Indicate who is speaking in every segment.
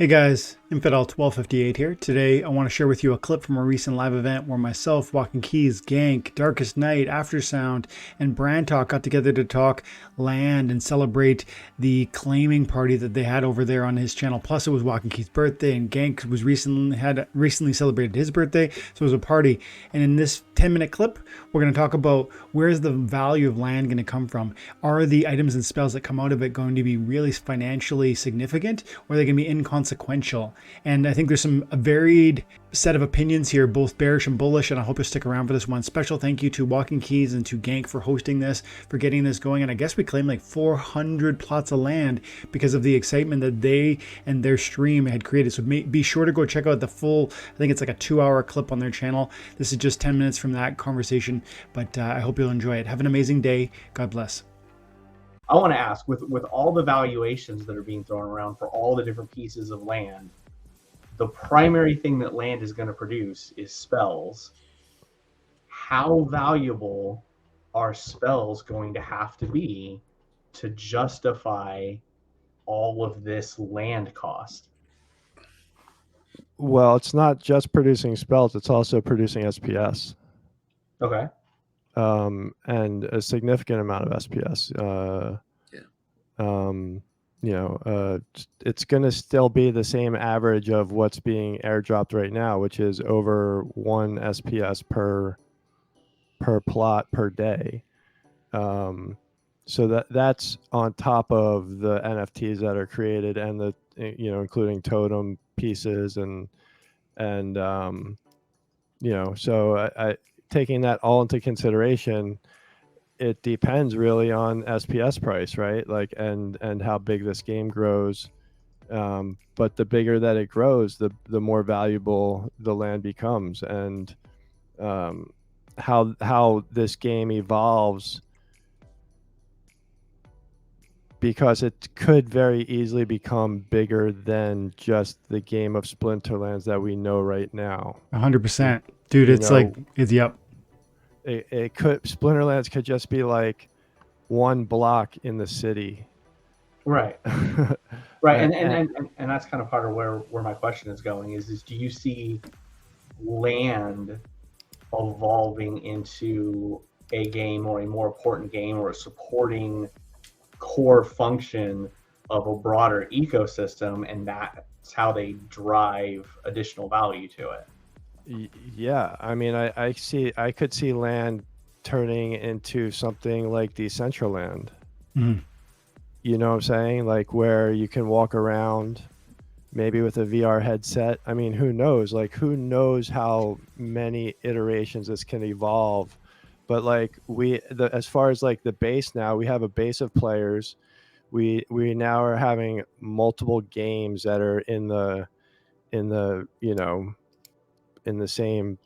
Speaker 1: Hey guys, Infidel1258 here. Today I want to share with you a clip from a recent live event where myself, WalkingKeys, Gank, DarkestNyte, Aftersound, and Brantoc got together to talk land and celebrate the claiming party that they had over there on his channel. Plus it was WalkingKeys' birthday and Gank was recently celebrated his birthday, so it was a party. And in this 10-minute clip, we're going to talk about where's the value of land going to come from. Are the items and spells that come out of it going to be really financially significant, or are they going to be inconsequential? And I think there's a varied set of opinions here, both bearish and bullish, and I hope you'll stick around for this one. Special thank you to WalkingKeys and to Gank for hosting this, for getting this going. And I guess we claimed like 400 plots of land because of the excitement that they and their stream had created. So be sure to go check out the full, I think it's like a 2-hour clip on their channel. This is just 10 minutes from that conversation, but I hope you'll enjoy it. Have an amazing day. God bless.
Speaker 2: I want to ask, with all the valuations that are being thrown around for all the different pieces of land, the primary thing that land is going to produce is spells. How valuable are spells going to have to be to justify all of this land cost?
Speaker 3: Well, it's not just producing spells, it's also producing SPS.
Speaker 2: Okay.
Speaker 3: And a significant amount of SPS. It's going to still be the same average of what's being airdropped right now, which is over 1 SPS per plot per day. So that's on top of the NFTs that are created and the, including totem pieces and so I taking that all into consideration, it depends really on SPS price, right? Like, and how big this game grows. But the bigger that it grows, the more valuable the land becomes, and how this game evolves, because it could very easily become bigger than just the game of Splinterlands that we know right now.
Speaker 1: 100%. Dude, yep.
Speaker 3: It could, Splinterlands could just be like one block in the city.
Speaker 2: Right. Right. And that's kind of part of where my question is going is do you see land evolving into a game or a more important game or a supporting core function of a broader ecosystem, and that's how they drive additional value to it?
Speaker 3: Yeah, I mean, I could see land turning into something like Decentraland.
Speaker 1: Mm-hmm.
Speaker 3: You know what I'm saying? Like where you can walk around, maybe with a VR headset. I mean, who knows? Like, who knows how many iterations this can evolve? But like as far as like the base now, we have a base of players. We now are having multiple games that are in the in the same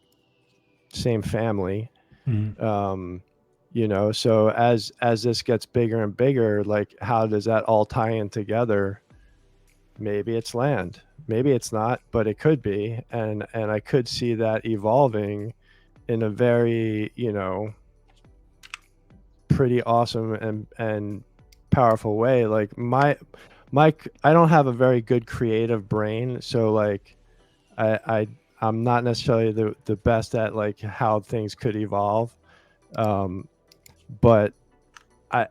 Speaker 3: family.
Speaker 1: Mm-hmm.
Speaker 3: So as this gets bigger and bigger, like how does that all tie in together? Maybe it's land, maybe it's not, but it could be, and I could see that evolving in a very pretty awesome and powerful way. Like my I don't have a very good creative brain, so like I'm not necessarily the best at like how things could evolve, but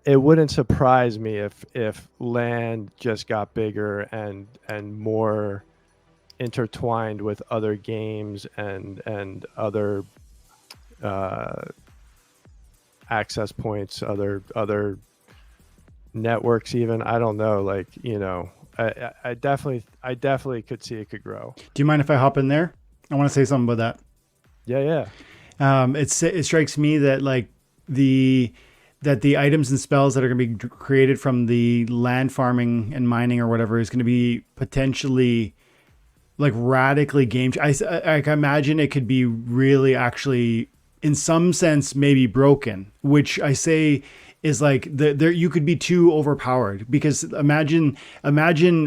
Speaker 3: it wouldn't surprise me if land just got bigger and more intertwined with other games and other access points, other networks even. I don't know, like I definitely could see it could grow.
Speaker 1: Do you mind if I hop in there? I want to say something about that.
Speaker 3: Yeah.
Speaker 1: It strikes me that like the items and spells that are going to be created from the land farming and mining or whatever is going to be potentially like radically game. I imagine it could be really actually in some sense maybe broken, which I say is like there you could be too overpowered, because imagine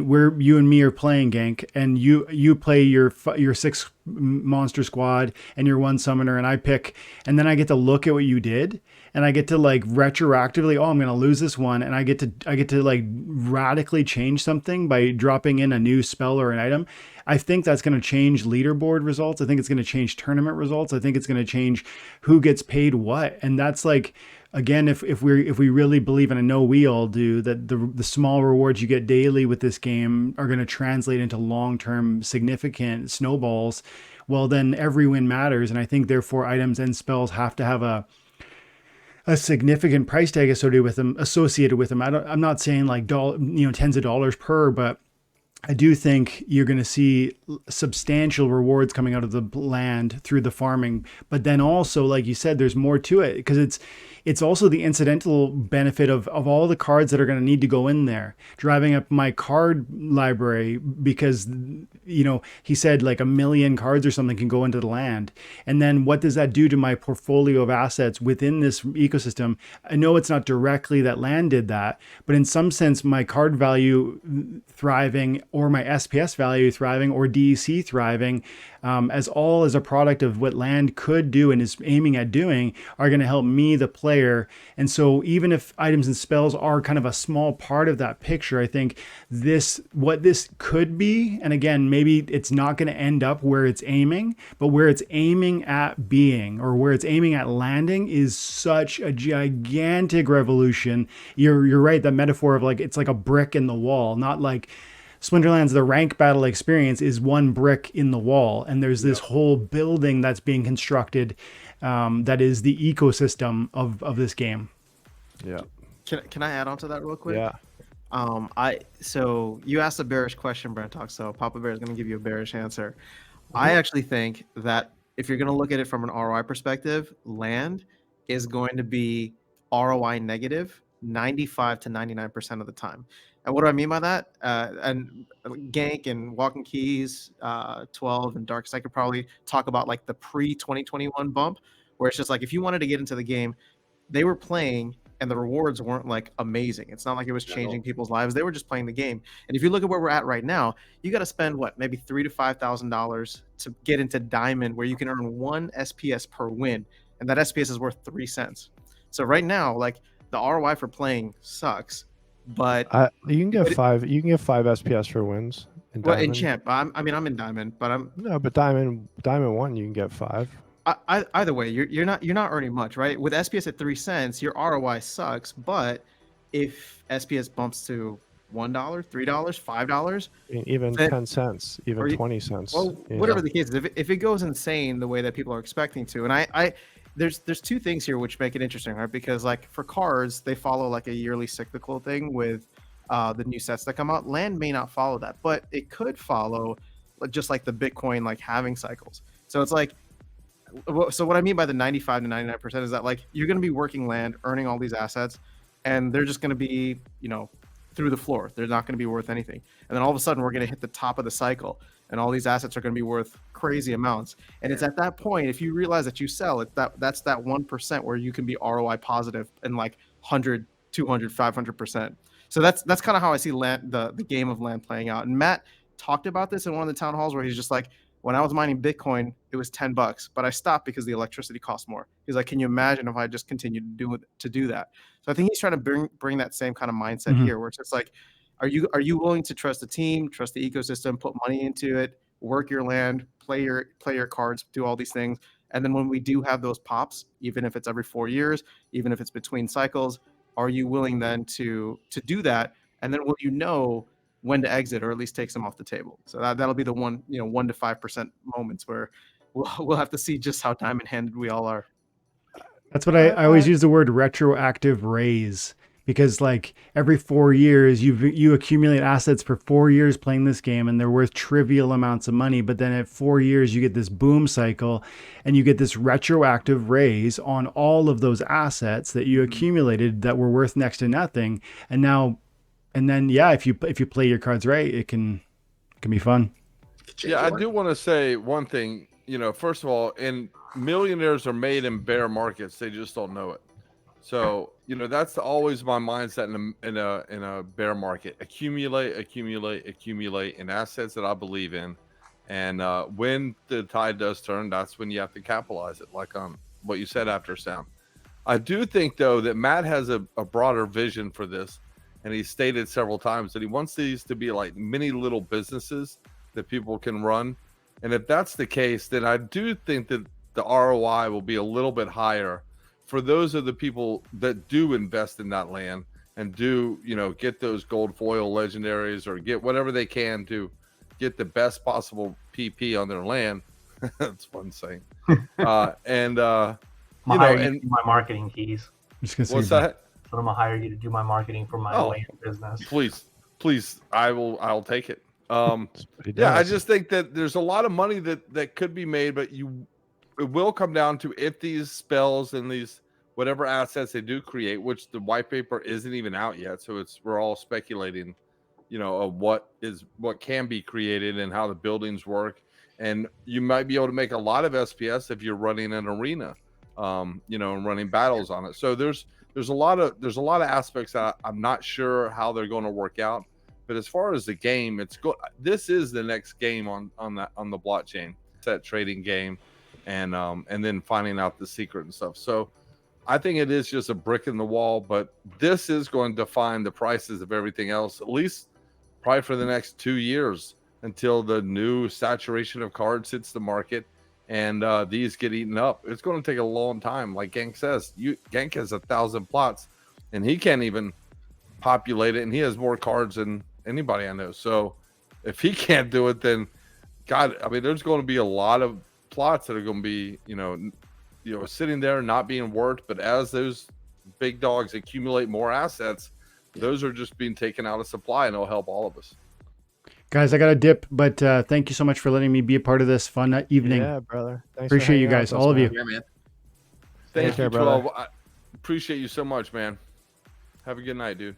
Speaker 1: where you and me are playing Gank, and you play your 6 monster squad and you're one summoner, and I pick, and then I get to look at what you did, and I get to like retroactively, oh, I'm gonna lose this one, and I get to like radically change something by dropping in a new spell or an item. I think that's going to change leaderboard results. I think it's going to change tournament results. I think it's going to change who gets paid what. And that's like, again, if we really believe, and I know we all do, that the small rewards you get daily with this game are going to translate into long-term significant snowballs, well, then every win matters. And I think therefore items and spells have to have a significant price tag associated with them. I'm not saying like tens of dollars per, but I do think you're going to see substantial rewards coming out of the land through the farming. But then also, like you said, there's more to it, because it's also the incidental benefit of all the cards that are going to need to go in there, driving up my card library, because, he said like 1 million cards or something can go into the land. And then what does that do to my portfolio of assets within this ecosystem? I know it's not directly that land did that, but in some sense, my card value thriving, or my SPS value thriving, or DEC thriving, as a product of what land could do and is aiming at doing, are going to help me, the player. And so even if items and spells are kind of a small part of that picture, I think what this could be, and again, maybe it's not going to end up where it's aiming, but where it's aiming at being, or where it's aiming at landing, is such a gigantic revolution. You're right, that metaphor of like, it's like a brick in the wall, not like Splinterlands, the rank battle experience is one brick in the wall, and there's this whole building that's being constructed, that is the ecosystem of this game.
Speaker 3: Yeah.
Speaker 4: Can I add on to that real quick?
Speaker 3: Yeah.
Speaker 4: So you asked a bearish question, Brantoc, so Papa Bear is going to give you a bearish answer. I actually think that if you're going to look at it from an ROI perspective, land is going to be ROI negative 95 to 99% of the time. And what do I mean by that? And Gank and WalkingKeys 12 and DarkestNyte could probably talk about like the pre-2021 bump, where it's just like if you wanted to get into the game, they were playing and the rewards weren't like amazing. It's not like it was changing people's lives. They were just playing the game. And if you look at where we're at right now, you got to spend maybe $3,000 to $5,000 to get into Diamond, where you can earn 1 SPS per win, and that SPS is worth 3 cents. So right now, like the ROI for playing sucks. But
Speaker 3: you can get 5 SPS for wins in
Speaker 4: well,
Speaker 3: Diamond.
Speaker 4: in Champ, I'm in Diamond, but
Speaker 3: but Diamond 1 you can get 5.
Speaker 4: Either way, you're not earning much, right? With SPS at 3 cents, your ROI sucks. But if SPS bumps to $1, $3, $5,
Speaker 3: even 10 cents, even 20 cents,
Speaker 4: well, whatever the case is, if it goes insane the way that people are expecting to, and there's 2 things here which make it interesting, right? Because like for cards, they follow like a yearly cyclical thing with the new sets that come out. Land may not follow that, but it could follow just like the Bitcoin like halving cycles. So it's like, so what I mean by the 95 to 99% is that like you're going to be working land, earning all these assets, and they're just going to be, through the floor. They're not going to be worth anything. And then all of a sudden we're going to hit the top of the cycle, and all these assets are going to be worth crazy amounts. And it's at that point, if you realize that you sell it, that's that 1% where you can be ROI positive in like 100, 200, 500%. So that's kind of how I see land, the game of land playing out. And Matt talked about this in one of the town halls, where he's just like, when I was mining Bitcoin, it was $10, but I stopped because the electricity cost more. He's like, can you imagine if I just continued to do that? So I think he's trying to bring that same kind of mindset here, where it's just like, are you willing to trust the team, trust the ecosystem, put money into it, work your land, play your cards, do all these things, and then when we do have those pops, even if it's every 4 years, even if it's between cycles, are you willing then to do that? And then will you know when to exit, or at least take some off the table? So that'll be the 1 to 5% moments where we'll have to see just how diamond handed we all are.
Speaker 1: That's what I always use the word retroactive raise, because like every 4 years you accumulate assets for 4 years playing this game, and they're worth trivial amounts of money. But then at 4 years you get this boom cycle, and you get this retroactive raise on all of those assets that you accumulated that were worth next to nothing. And then if you play your cards right, it can be fun.
Speaker 5: Yeah, I do want to say one thing. First of all, millionaires are made in bear markets. They just don't know it. So, that's always my mindset in a bear market. Accumulate in assets that I believe in, And when the tide does turn, that's when you have to capitalize it, like on what you said after sound. I do think, though, that Matt has a broader vision for this, and he's stated several times that he wants these to be like mini little businesses that people can run. And if that's the case, then I do think that the ROI will be a little bit higher for those of the people that do invest in that land and do, you know, get those gold foil legendaries or get whatever they can to get the best possible PP on their land. That's fun saying. And
Speaker 2: I'm gonna hire you to do my marketing keys.
Speaker 5: What's that?
Speaker 2: So I'm gonna hire you to do my marketing for my land business.
Speaker 5: Please, I'll take it. Yeah, I just think that there's a lot of money that could be made, but it will come down to if these spells and these whatever assets they do create, which the white paper isn't even out yet, so we're all speculating, you know, of what can be created and how the buildings work. And you might be able to make a lot of SPS if you're running an arena, you know, and running battles on it. So there's a lot of aspects that I'm not sure how they're going to work out. But as far as the game, this is the next game on the blockchain, that trading game, and then finding out the secret and stuff. So I think it is just a brick in the wall, but this is going to define the prices of everything else, at least probably for the next 2 years, until the new saturation of cards hits the market and these get eaten up. It's going to take a long time. Like Gank says, Gank has 1,000 plots and he can't even populate it, and he has more cards than anybody I know. So if he can't do it, then God, I mean, there's going to be a lot of plots that are going to be, you know, sitting there not being worked. But as those big dogs accumulate more assets, those are just being taken out of supply, and it'll help all of us.
Speaker 1: Guys, I got to dip, but thank you so much for letting me be a part of this fun evening.
Speaker 3: Yeah, brother. Thanks.
Speaker 1: Appreciate you guys, all of you.
Speaker 6: Yeah, man.
Speaker 5: Thank you,
Speaker 3: care, brother.
Speaker 5: 12. I appreciate you so much, man. Have a good night, dude.